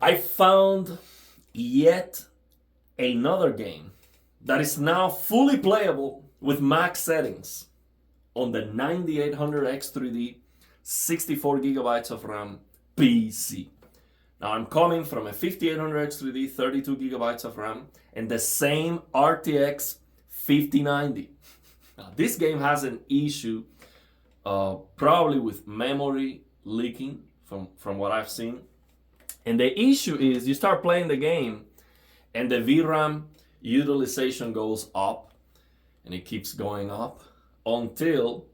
I found yet another game that is now fully playable with max settings on the 9800X3D 64 gigabytes of RAM PC. Now I'm coming from a 5800X3D 32 gigabytes of RAM and the same RTX 5090. Now this game has an issue probably with memory leaking from what I've seen. And the issue is you start playing the game and the VRAM utilization goes up and it keeps going up until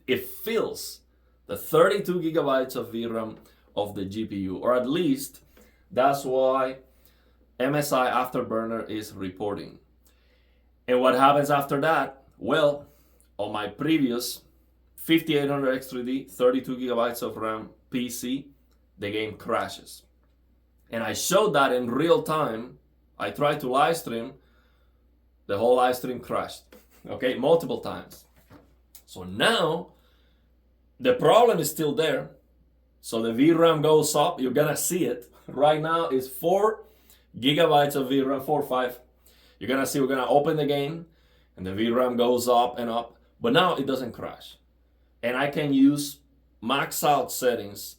it fills the 32 gigabytes of VRAM of the GPU, or at least that's why MSI Afterburner is reporting. And what happens after that? Well, on my previous 5800X3D 32 gigabytes of RAM PC, the game crashes. And I showed that in real time. I tried to live stream, the whole live stream crashed, okay, multiple times. So now the problem is still there. So the VRAM goes up, you're gonna see it. Right now it's 4 gigabytes of VRAM, 4 or 5. You're gonna see we're gonna open the game and the VRAM goes up and up, but now it doesn't crash. And I can use max out settings,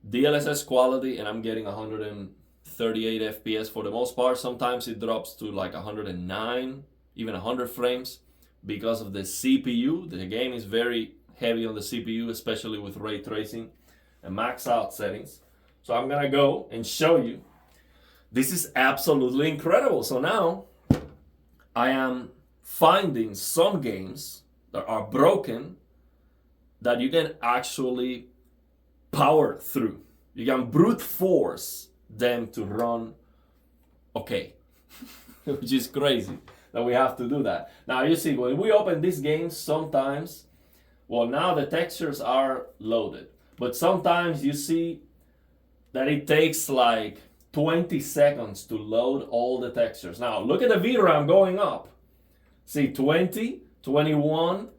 DLSS quality, and I'm getting 138 FPS for the most part. Sometimes it drops to like 109, even 100 frames because of the CPU. The game is very heavy on the CPU, especially with ray tracing and max out settings. So I'm gonna go and show you. This is absolutely incredible. So now I am finding some games that are broken that you can actually power through. You can brute force them to run okay, which is crazy that we have to do that. Now you see, when we open this game, sometimes, well, now the textures are loaded, but sometimes you see that it takes like 20 seconds to load all the textures. Now look at the VRAM going up. See, 20, 21,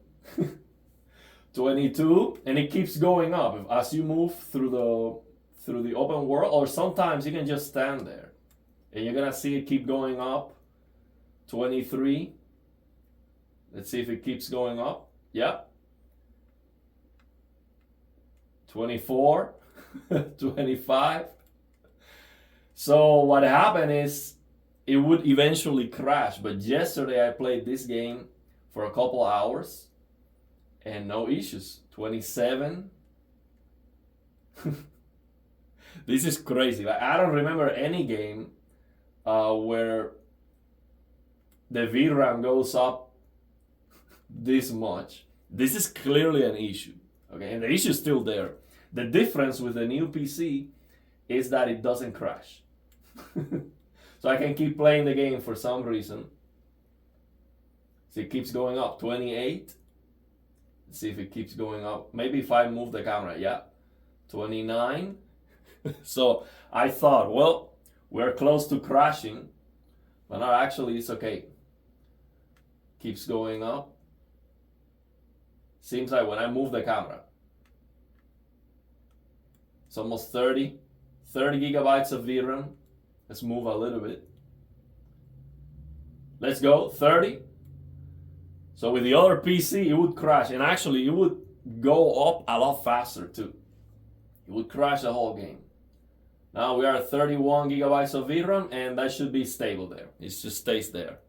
22, and it keeps going up as you move through the open world, or sometimes you can just stand there and you're gonna see it keep going up. 23. Let's see if it keeps going up. Yeah. 24, 25. So what happened is it would eventually crash, but yesterday I played this game for a couple hours and no issues. 27. This is crazy. Like, I don't remember any game where the VRAM goes up this much. This is clearly an issue. Okay, and the issue is still there. The difference with the new PC is that it doesn't crash. So I can keep playing the game for some reason. See, it keeps going up. 28. Let's see if it keeps going up. Maybe if I move the camera, yeah. 29. So I thought, well, we're close to crashing, but no, actually it's okay. Keeps going up. Seems like when I move the camera, it's almost 30 gigabytes of VRAM. Let's move a little bit. Let's go, 30. So with the other PC, it would crash, and actually it would go up a lot faster too. It would crash the whole game. Now we are at 31 gigabytes of VRAM, and that should be stable there. It just stays there.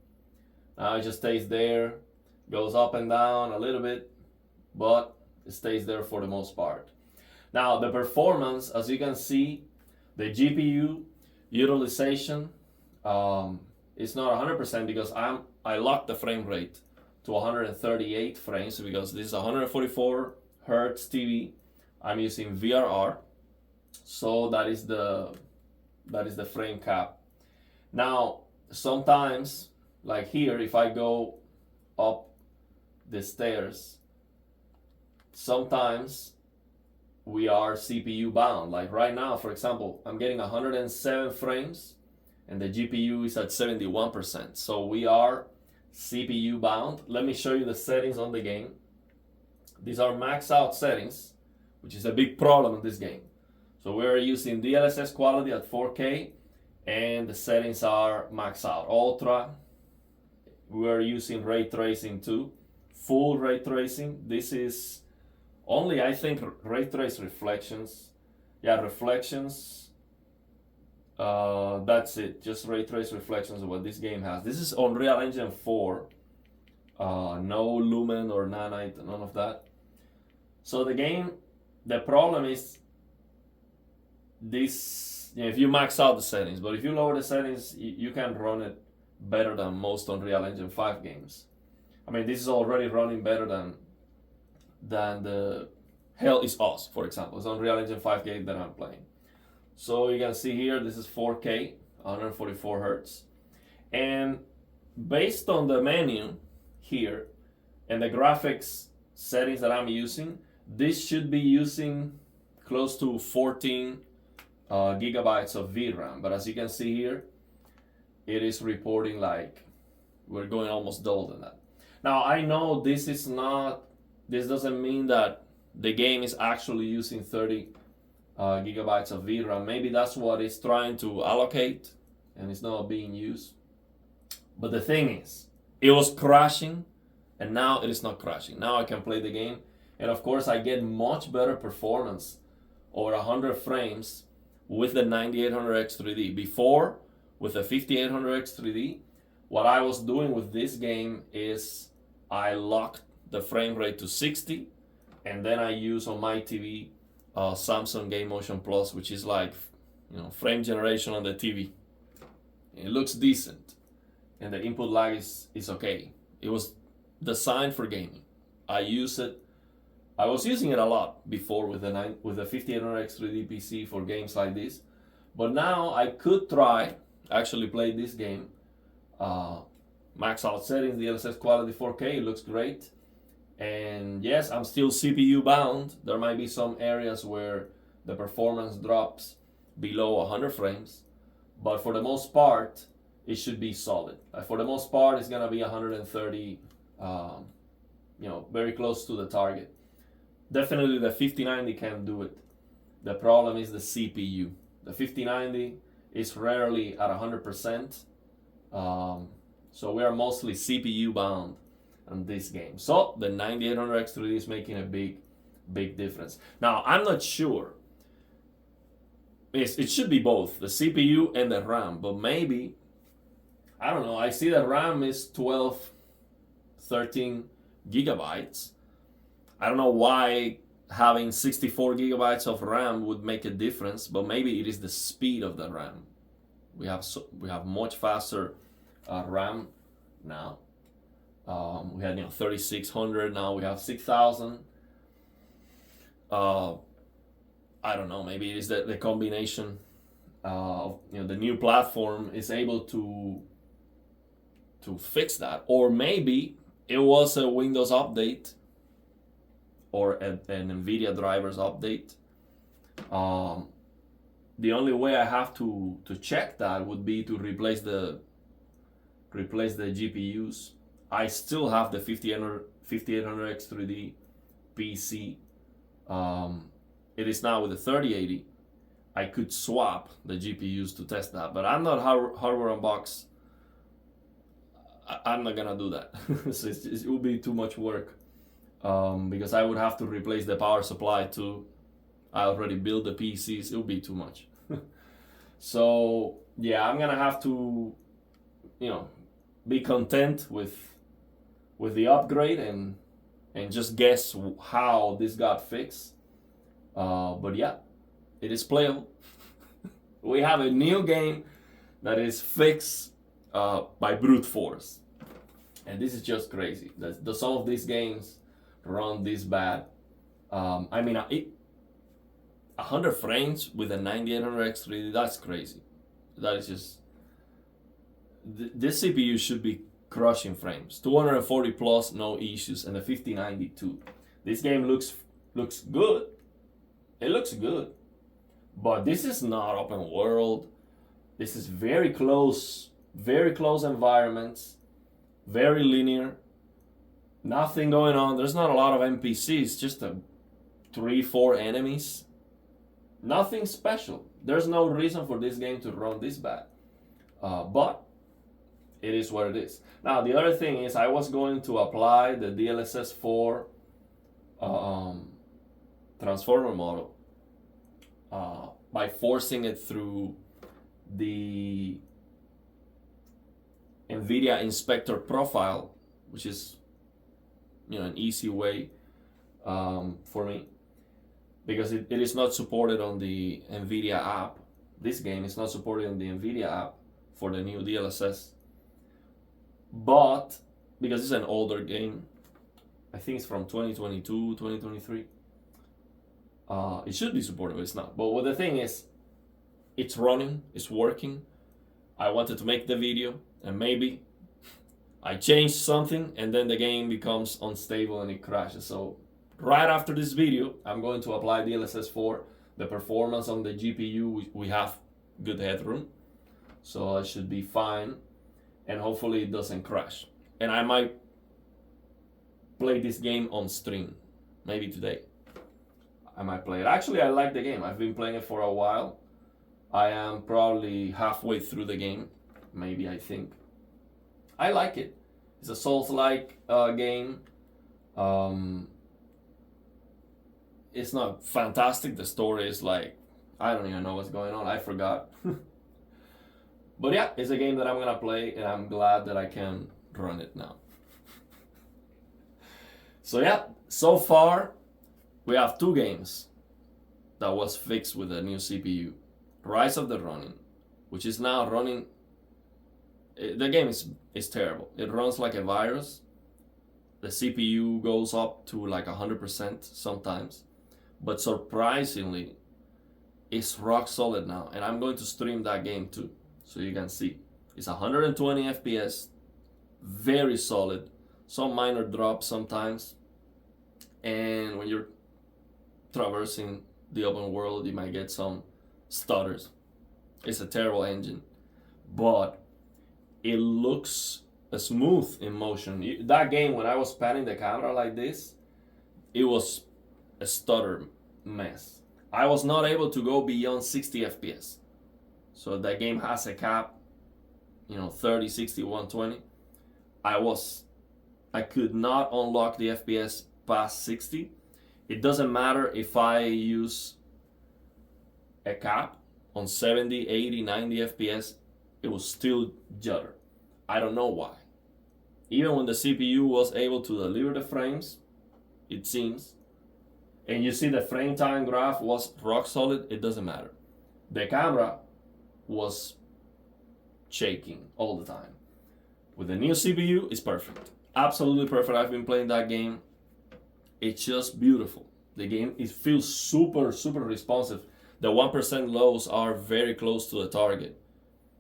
Now it just stays there, goes up and down a little bit, but it stays there for the most part. Now the performance, as you can see, the GPU utilization is not 100% because I locked the frame rate to 138 frames because this is 144 hertz TV. I'm using VRR, so that is the frame cap. Now sometimes, like here, if I go up the stairs, sometimes we are CPU bound. Like right now, for example, I'm getting 107 frames and the GPU is at 71%. So we are CPU bound. Let me show you the settings on the game. These are max out settings, which is a big problem in this game. So we're using DLSS quality at 4K, and the settings are max out. Ultra, we're using ray tracing too. Full ray tracing. This is only, I think, ray trace reflections. Yeah, reflections. That's it. Just ray trace reflections of what this game has. This is Unreal Engine 4. No lumen or nanite, none of that. So the game, the problem is this, if you max out the settings, but if you lower the settings, you can run it better than most Unreal Engine 5 games. I mean, this is already running better than the Hell Is Us, for example. It's Unreal Engine 5 game that I'm playing. So you can see here, this is 4K, 144 Hertz. And based on the menu here and the graphics settings that I'm using, this should be using close to 14 gigabytes of VRAM. But as you can see here, it is reporting like we're going almost double than that. Now I know this doesn't mean that the game is actually using 30 gigabytes of VRAM. Maybe that's what it's trying to allocate and it's not being used. But the thing is, it was crashing and now it is not crashing. Now I can play the game, and of course I get much better performance over 100 frames with the 9800X 3D. Before, with the 5800X 3D, what I was doing with this game is I locked the frame rate to 60, and then I use on my TV Samsung Game Motion Plus, which is like, frame generation on the TV. It looks decent, and the input lag is okay. It was designed for gaming. I was using it a lot before with the 5800X 3D PC for games like this, but now I could actually play this game. Max out settings, the DLSS quality 4K, it looks great. And yes, I'm still CPU bound. There might be some areas where the performance drops below 100 frames, but for the most part, it should be solid. For the most part, it's gonna be 130, very close to the target. Definitely the 5090 can do it. The problem is the CPU. The 5090 is rarely at 100%. So we are mostly CPU bound on this game. So the 9800X 3D is making a big difference. Now, I'm not sure. It should be both, the CPU and the RAM, but maybe, I don't know, I see the RAM is 12, 13 gigabytes. I don't know why having 64 gigabytes of RAM would make a difference, but maybe it is the speed of the RAM. We have much faster RAM now. We had 3600, now we have 6000. I don't know, maybe it is the combination of the new platform is able to fix that, or maybe it was a Windows update or an NVIDIA drivers update. The only way I have to check that would be to replace the GPUs. I still have the 5800X 3D PC. It is now with the 3080. I could swap the GPUs to test that, but I'm not hardware unbox. I'm not gonna do that. So it would be too much work, because I would have to replace the power supply too. I already built the PCs. It would be too much. So yeah, I'm gonna have to, be content with the upgrade and just guess how this got fixed. But yeah, it is playable. We have a new game that is fixed by brute force, and this is just crazy. Some of these games run this bad. 100 frames with a 9800X 3D, that's crazy. That is just, this CPU should be crushing frames. 240 plus, no issues, and the 5092. This game looks good. It looks good, but this is not open world. This is very close environments, very linear, nothing going on. There's not a lot of NPCs, just 3-4 enemies. Nothing special. There's no reason for this game to run this bad. But it is what it is. Now, the other thing is I was going to apply the DLSS 4 transformer model by forcing it through the NVIDIA Inspector profile, which is, an easy way for me, because it is not supported on the NVIDIA app. This game is not supported on the NVIDIA app for the new DLSS. But because it's an older game, I think it's from 2022, 2023, it should be supported, but it's not. But what the thing is, it's running, it's working. I wanted to make the video, and maybe I changed something, and then the game becomes unstable and it crashes. So right after this video, I'm going to apply DLSS 4. The performance on the GPU, we have good headroom, so it should be fine, and hopefully it doesn't crash. And I might play this game on stream, maybe today. I might play it. Actually, I like the game. I've been playing it for a while. I am probably halfway through the game, maybe, I think. I like it. It's a Souls-like game. It's not fantastic. The story is like, I don't even know what's going on. I forgot. But yeah, it's a game that I'm gonna play, and I'm glad that I can run it now. So yeah, so far we have 2 games that was fixed with the new CPU. Rise of the Ronin, which is now running. The game is terrible. It runs like a virus. The CPU goes up to like 100% sometimes, but surprisingly, it's rock solid now. And I'm going to stream that game too, so you can see. It's 120 FPS, very solid. Some minor drops sometimes, and when you're traversing the open world, you might get some stutters. It's a terrible engine, but it looks smooth in motion. That game, when I was panning the camera like this, it was a stutter mess. I was not able to go beyond 60 FPS. So that game has a cap, 30, 60, 120. I could not unlock the FPS past 60. It doesn't matter if I use a cap on 70, 80, 90 FPS, it will still judder. I don't know why. Even when the CPU was able to deliver the frames, it seems, and you see the frame time graph was rock solid, it doesn't matter. The camera was shaking all the time. With the new CPU, it's perfect. Absolutely perfect. I've been playing that game. It's just beautiful. The game, it feels super, super responsive. The 1% lows are very close to the target.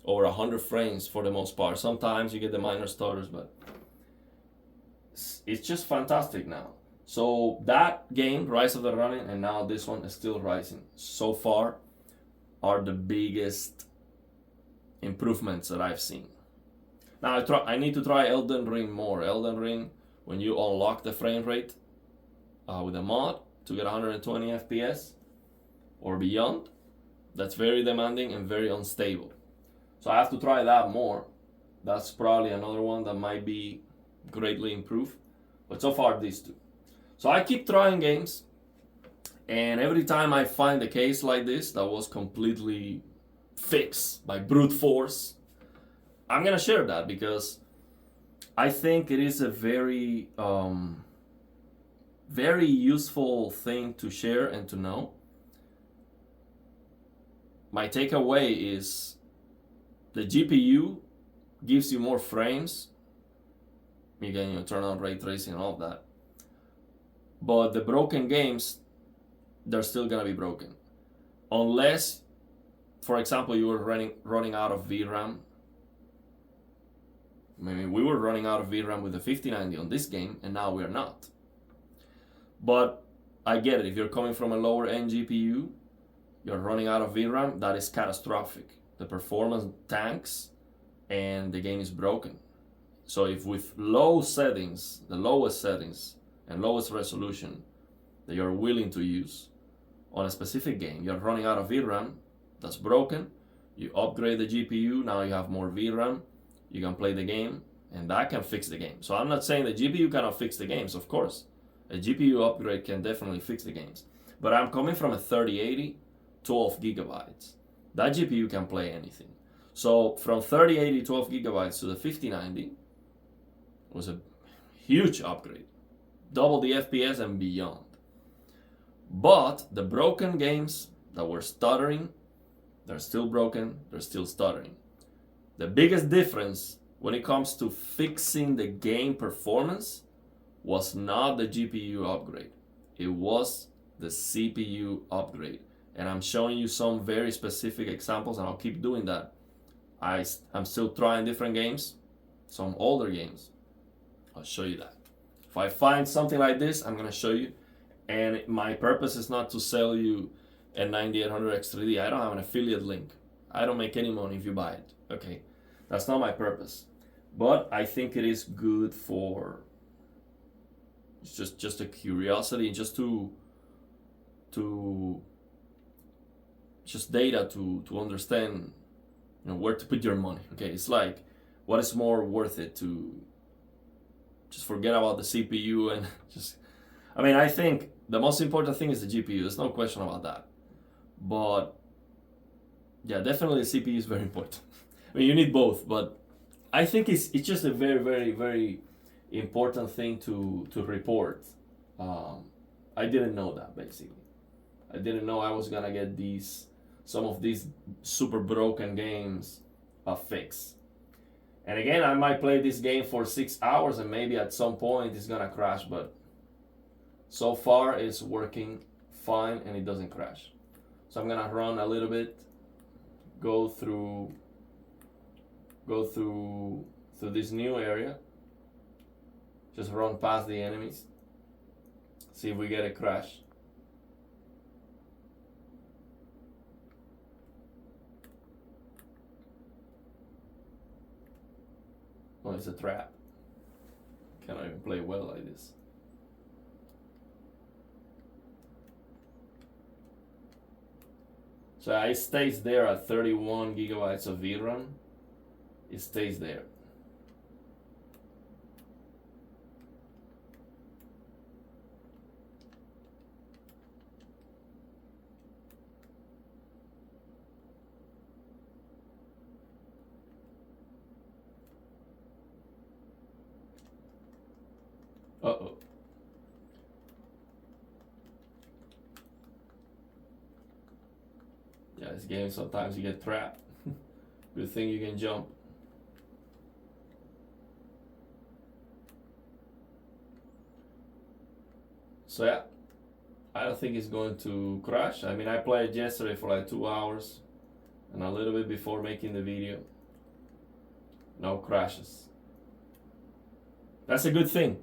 Over 100 frames for the most part. Sometimes you get the minor stutters, but it's just fantastic now. So that game, Rise of the Ronin, and now this one is still rising. So far are the biggest improvements that I've seen. Now I need to try Elden Ring more. Elden Ring, when you unlock the frame rate with a mod to get 120 FPS or beyond, that's very demanding and very unstable. So I have to try that more. That's probably another one that might be greatly improved. But so far, these 2. So I keep trying games, and every time I find a case like this that was completely fixed by brute force, I'm gonna share that because I think it is a very, very useful thing to share and to know. My takeaway is the GPU gives you more frames. You can turn on ray tracing and all of that. But the broken games, they're still gonna be broken. Unless, for example, you were running out of VRAM. Maybe we were running out of VRAM with the 5090 on this game, and now we're not. But I get it. If you're coming from a lower end GPU, you're running out of VRAM, that is catastrophic. The performance tanks and the game is broken. So if with low settings, the lowest settings and lowest resolution that you're willing to use, on a specific game. You're running out of VRAM, that's broken. You upgrade the GPU, now you have more VRAM, you can play the game, and that can fix the game. So I'm not saying the GPU cannot fix the games, of course. A GPU upgrade can definitely fix the games. But I'm coming from a 3080, 12 gigabytes. That GPU can play anything. So from 3080, 12 gigabytes to the 5090 was a huge upgrade. Double the FPS and beyond. But the broken games that were stuttering, they're still broken, they're still stuttering. The biggest difference when it comes to fixing the game performance was not the GPU upgrade. It was the CPU upgrade. And I'm showing you some very specific examples, and I'll keep doing that. I'm still trying different games, some older games. I'll show you that. If I find something like this, I'm gonna show you. And my purpose is not to sell you a 9800X3D. I don't have an affiliate link. I don't make any money if you buy it. Okay, that's not my purpose. But I think it is good for just a curiosity, just data to understand, where to put your money. Okay, it's like, what is more worth it to just forget about the CPU and just, I think the most important thing is the GPU. There's no question about that. But yeah, definitely the CPU is very important. You need both, but I think it's just a very, very, very important thing to report. I didn't know that, basically. I didn't know I was gonna get some of these super broken games fixed. And again, I might play this game for 6 hours and maybe at some point it's gonna crash, but so far it's working fine and it doesn't crash. So I'm gonna run a little bit, go through this new area, just run past the enemies, see if we get a crash. Oh, it's a trap. Cannot even play well like this. So it stays there at 31 gigabytes of VRAM. It stays there. Uh-oh. Yeah, this game sometimes you get trapped. Good thing you can jump. So yeah, I don't think it's going to crash. I played yesterday for like 2 hours and a little bit before making the video. No crashes. That's a good thing.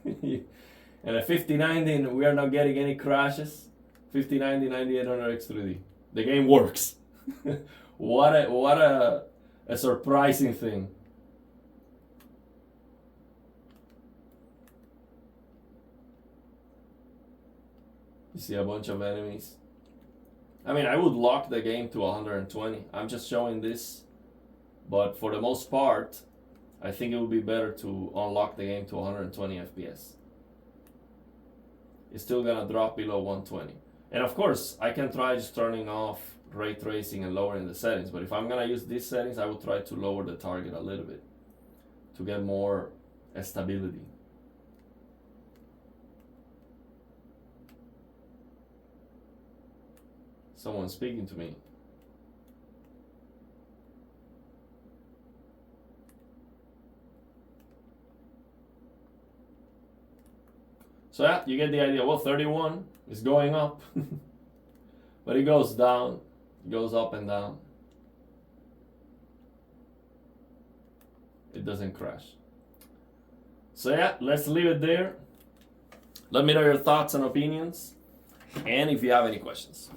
And a 5090, we are not getting any crashes. 5090 9800X3D. The game works. What a surprising thing. You see a bunch of enemies. I would lock the game to 120. I'm just showing this, but for the most part, I think it would be better to unlock the game to 120 FPS. It's still gonna drop below 120. And of course, I can try just turning off ray tracing and lowering the settings, but if I'm gonna use these settings, I would try to lower the target a little bit to get more stability. Someone's speaking to me. So yeah, you get the idea. Well, 31 is going up, but it goes down, it goes up and down. It doesn't crash. So yeah, let's leave it there. Let me know your thoughts and opinions, and if you have any questions.